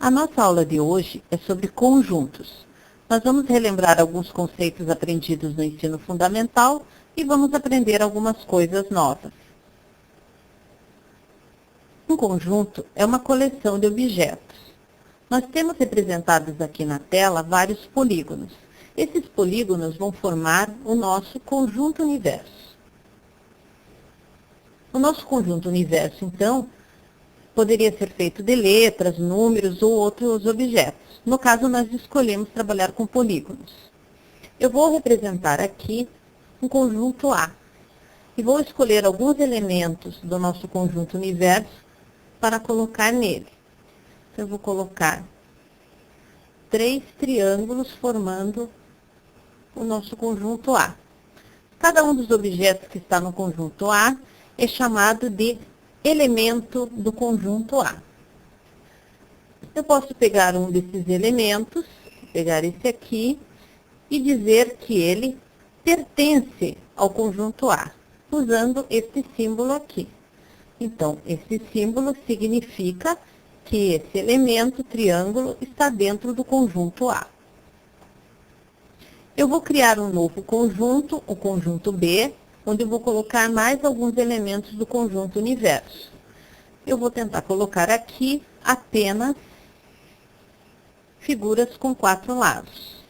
A nossa aula de hoje é sobre conjuntos. Nós vamos relembrar alguns conceitos aprendidos no ensino fundamental e vamos aprender algumas coisas novas. Um conjunto é uma coleção de objetos. Nós temos representados aqui na tela vários polígonos. Esses polígonos vão formar o nosso conjunto universo. O nosso conjunto universo, então, poderia ser feito de letras, números ou outros objetos. No caso, nós escolhemos trabalhar com polígonos. Eu vou representar aqui um conjunto A. E vou escolher alguns elementos do nosso conjunto universo para colocar nele. Então, eu vou colocar 3 triângulos formando o nosso conjunto A. Cada um dos objetos que está no conjunto A é chamado de elemento do conjunto A. Eu posso pegar um desses elementos, pegar esse aqui, e dizer que ele pertence ao conjunto A, usando esse símbolo aqui. Então, esse símbolo significa que esse elemento, triângulo, está dentro do conjunto A. Eu vou criar um novo conjunto, o conjunto B, onde eu vou colocar mais alguns elementos do conjunto universo. Eu vou tentar colocar aqui apenas figuras com 4 lados.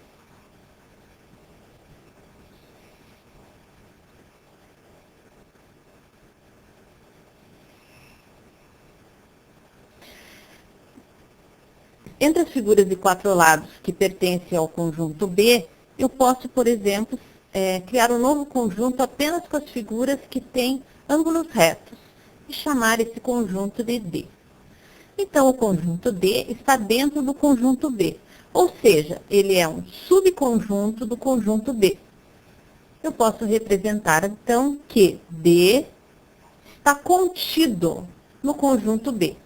Entre as figuras de 4 lados que pertencem ao conjunto B, eu posso, por exemplo, criar um novo conjunto apenas com as figuras que têm ângulos retos e chamar esse conjunto de D. Então, o conjunto D está dentro do conjunto B, ou seja, ele é um subconjunto do conjunto B. Eu posso representar, então, que D está contido no conjunto B,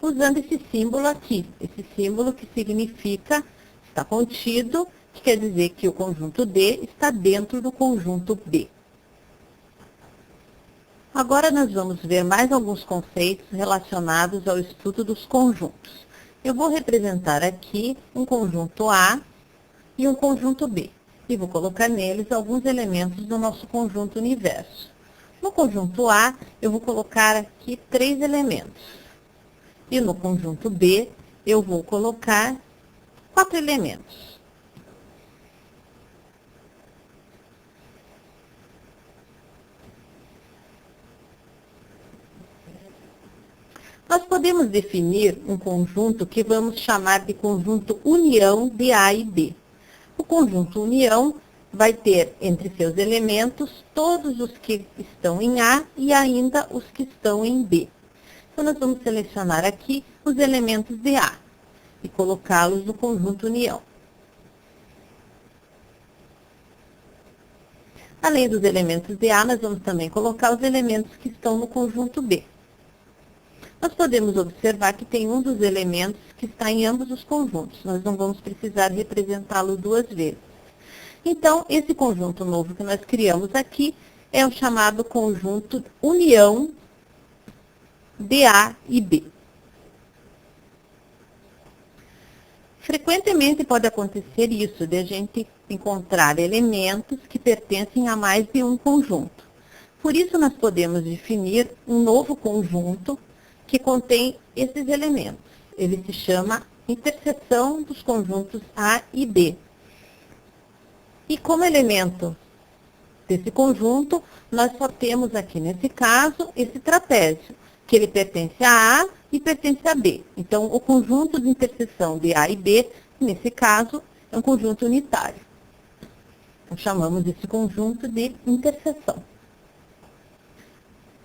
usando esse símbolo aqui, esse símbolo que significa está contido, que quer dizer que o conjunto D está dentro do conjunto B. Agora nós vamos ver mais alguns conceitos relacionados ao estudo dos conjuntos. Eu vou representar aqui um conjunto A e um conjunto B, e vou colocar neles alguns elementos do nosso conjunto universo. No conjunto A, eu vou colocar aqui 3 elementos, e no conjunto B, eu vou colocar 4 elementos. Nós podemos definir um conjunto que vamos chamar de conjunto união de A e B. O conjunto união vai ter entre seus elementos todos os que estão em A e ainda os que estão em B. Então, nós vamos selecionar aqui os elementos de A e colocá-los no conjunto união. Além dos elementos de A, nós vamos também colocar os elementos que estão no conjunto B. Nós podemos observar que tem um dos elementos que está em ambos os conjuntos. Nós não vamos precisar representá-lo 2 vezes. Então, esse conjunto novo que nós criamos aqui é o chamado conjunto união de A e B. Frequentemente pode acontecer isso, de a gente encontrar elementos que pertencem a mais de um conjunto. Por isso, nós podemos definir um novo conjunto que contém esses elementos. Ele se chama interseção dos conjuntos A e B. E como elemento desse conjunto, nós só temos aqui, nesse caso, esse trapézio, que ele pertence a A e pertence a B. Então, o conjunto de interseção de A e B, nesse caso, é um conjunto unitário. Então, chamamos esse conjunto de interseção.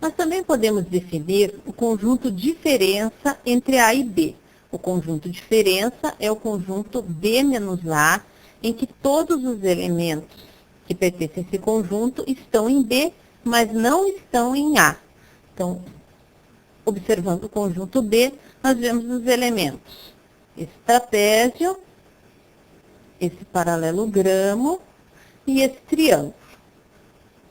Nós também podemos definir o conjunto diferença entre A e B. O conjunto diferença é o conjunto B menos A, em que todos os elementos que pertencem a esse conjunto estão em B, mas não estão em A. Então, observando o conjunto B, nós vemos os elementos. Esse trapézio, esse paralelogramo e esse triângulo.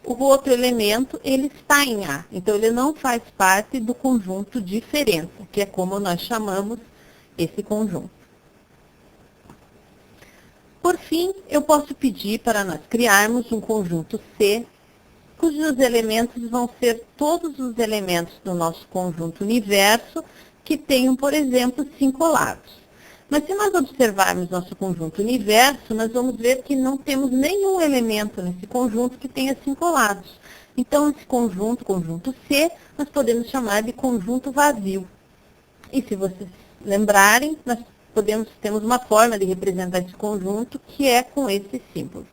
O outro elemento, ele está em A, então ele não faz parte do conjunto diferença, que é como nós chamamos esse conjunto. Por fim, eu posso pedir para nós criarmos um conjunto C, cujos elementos vão ser todos os elementos do nosso conjunto universo que tenham, por exemplo, 5 lados. Mas se nós observarmos nosso conjunto universo, nós vamos ver que não temos nenhum elemento nesse conjunto que tenha 5 lados. Então, esse conjunto, conjunto C, nós podemos chamar de conjunto vazio. E se vocês lembrarem, nós temos uma forma de representar esse conjunto que é com esse símbolo.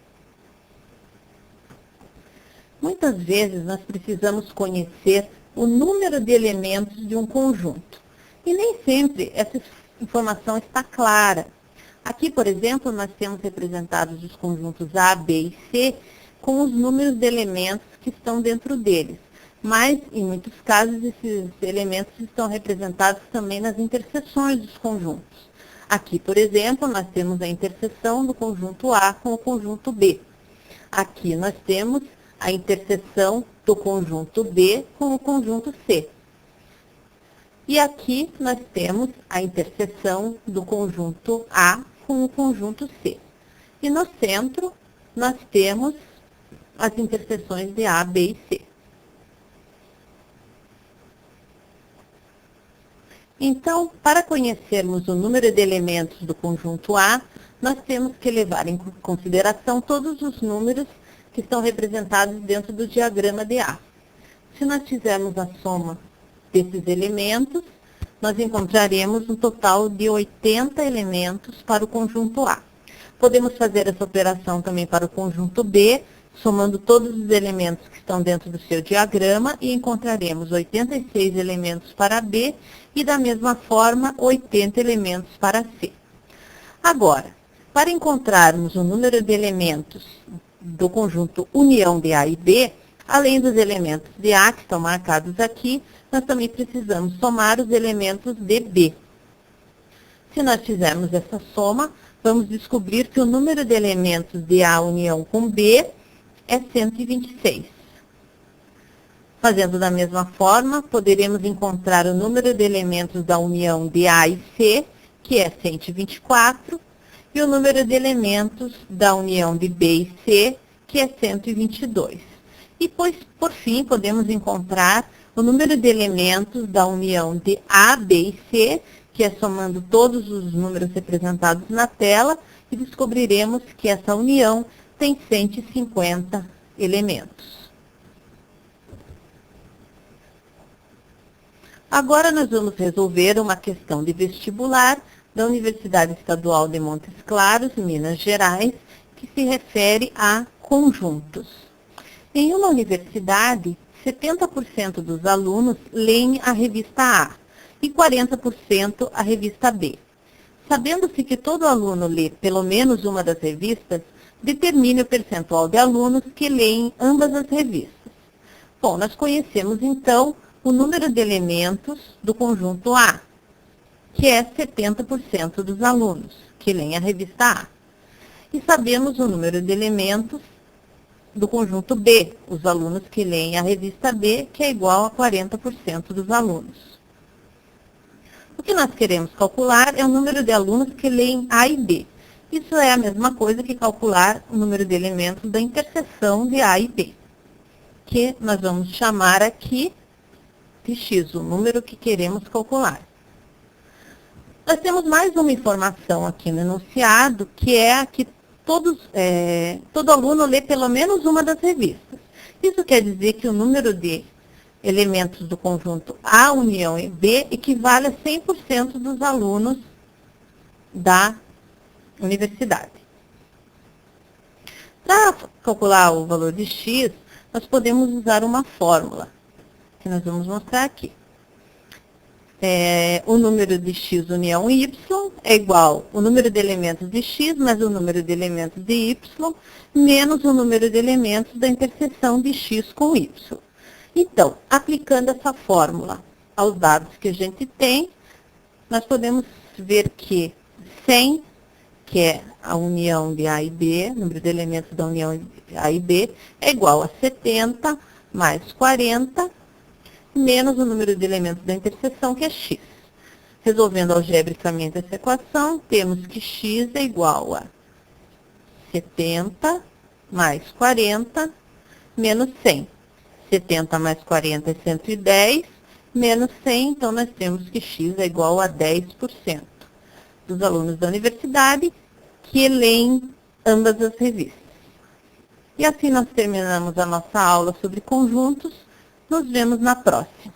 Muitas vezes nós precisamos conhecer o número de elementos de um conjunto. E nem sempre essa informação está clara. Aqui, por exemplo, nós temos representados os conjuntos A, B e C com os números de elementos que estão dentro deles. Mas, em muitos casos, esses elementos estão representados também nas interseções dos conjuntos. Aqui, por exemplo, nós temos a interseção do conjunto A com o conjunto B. Aqui nós temos a interseção do conjunto B com o conjunto C. E aqui nós temos a interseção do conjunto A com o conjunto C. E no centro nós temos as interseções de A, B e C. Então, para conhecermos o número de elementos do conjunto A, nós temos que levar em consideração todos os números que estão representados dentro do diagrama de A. Se nós fizermos a soma desses elementos, nós encontraremos um total de 80 elementos para o conjunto A. Podemos fazer essa operação também para o conjunto B, somando todos os elementos que estão dentro do seu diagrama, e encontraremos 86 elementos para B e, da mesma forma, 80 elementos para C. Agora, para encontrarmos o número de elementos do conjunto união de A e B, além dos elementos de A, que estão marcados aqui, nós também precisamos somar os elementos de B. Se nós fizermos essa soma, vamos descobrir que o número de elementos de A união com B é 126. Fazendo da mesma forma, poderemos encontrar o número de elementos da união de A e C, que é 124, e o número de elementos da união de B e C, que é 122. E, por fim, podemos encontrar o número de elementos da união de A, B e C, que é somando todos os números representados na tela, e descobriremos que essa união tem 150 elementos. Agora nós vamos resolver uma questão de vestibular da Universidade Estadual de Montes Claros, Minas Gerais, que se refere a conjuntos. Em uma universidade, 70% dos alunos leem a revista A e 40% a revista B. Sabendo-se que todo aluno lê pelo menos uma das revistas, determine o percentual de alunos que leem ambas as revistas. Bom, nós conhecemos então o número de elementos do conjunto A, que é 70% dos alunos que leem a revista A. E sabemos o número de elementos do conjunto B, os alunos que leem a revista B, que é igual a 40% dos alunos. O que nós queremos calcular é o número de alunos que leem A e B. Isso é a mesma coisa que calcular o número de elementos da interseção de A e B, que nós vamos chamar aqui de X, o número que queremos calcular. Nós temos mais uma informação aqui no enunciado, que é a que todo aluno lê pelo menos uma das revistas. Isso quer dizer que o número de elementos do conjunto A união e B equivale a 100% dos alunos da universidade. Para calcular o valor de X, nós podemos usar uma fórmula, que nós vamos mostrar aqui. O número de X união Y é igual ao número de elementos de X mais o número de elementos de Y menos o número de elementos da interseção de X com Y. Então, aplicando essa fórmula aos dados que a gente tem, nós podemos ver que 100, que é a união de A e B, número de elementos da união de A e B, é igual a 70 mais 40, menos o número de elementos da interseção, que é X. Resolvendo algebricamente essa equação, temos que x é igual a 70 mais 40 menos 100. 70 mais 40 é 110, menos 100, então nós temos que x é igual a 10% dos alunos da universidade que leem ambas as revistas. E assim nós terminamos a nossa aula sobre conjuntos. Nos vemos na próxima.